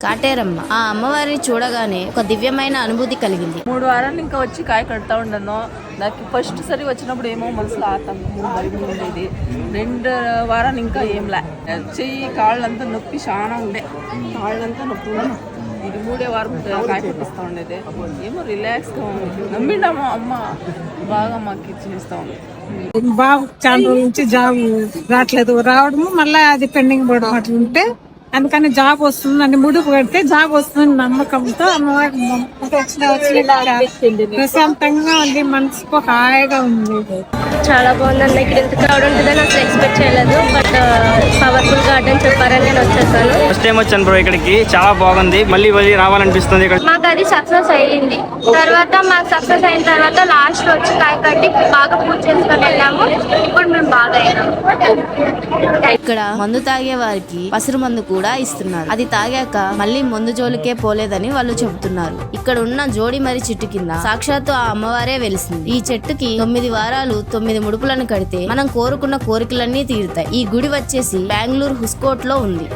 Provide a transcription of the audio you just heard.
కాటేరమ్మ ఆ అమ్మవారిని చూడగానే ఒక దివ్యమైన అనుభూతి కలిగింది. 3 వారాలు ఇంకా వచ్చి కాయ కడతా ఉండను. నాకు ఫస్ట్ సరి వచ్చినప్పుడు ఏమో మనసులో ఆతంకము భయం ఉండేది. 2 వారాలు ఇంకా ఏంలే, చెయ్యి కాళ్ళంతా నొప్పి చాలా ఉండే, కాళ్ళంతా నొప్పి ఉండే. ఇది 3వ వారం కాయ కొట్టిస్తూ ఉండేది. ఏమో రిలాక్స్గా ఉంది. నమ్మిండమ్మా అమ్మ బాగా మాకు ఇచ్చినిస్తూ ఉంది. బాబు చాలా రోజుల నుంచి జాబ్ రావట్లేదు, రావడము మళ్ళీ అది పెండింగ్ పడడం అట్లుంటే అందుకని జాబ్ వస్తుంది అని ముడుపు పెడితే జాబ్ వస్తుంది నమ్మకంతో అమ్మవారి ప్రశాంతంగా ఉంది, మనసుకు హాయిగా ఉంది. చాలా బాగుంది. ఇక్కడ ఎంత క్రౌడ్ ఉంటుందని అసలు ఎక్స్పెక్ట్ చేయలేదు. బట్ పవర్ఫుల్ గార్డెన్ చెప్పారని నేను వచ్చేసాను. ఫస్ట్ టైం వచ్చాను బ్రో ఇక్కడికి, చాలా బాగుంది. మళ్ళీ రావాలనిపిస్తుంది. ఇక్కడ మాకు అది సక్సెస్ అయ్యింది. తర్వాత మాకు సక్సెస్ అయిన తర్వాత లాస్ట్ లో వచ్చి కాయ కట్టి బాగా పూజ చేసుకొని వెళ్ళాము. ఇప్పుడు మేము బాగా అయినాము. ఇక్కడ మందు తాగే వారికి పసరు మందు కూడా ఇస్తున్నారు. అది తాగాక మళ్ళీ మందు జోలికే పోలేదని వాళ్ళు చెబుతున్నారు. ఇక్కడ ఉన్న జోడి మరి చెట్టు కింద సాక్షాత్తు ఆ అమ్మవారే వెలిసింది. ఈ చెట్టుకి 9 వారాలు 9 ముడుపులను కడితే మనం కోరుకున్న కోరికలన్నీ తీరుతాయి. ఈ గుడి వచ్చేసి బెంగళూరు హుస్కోట్ లో ఉంది.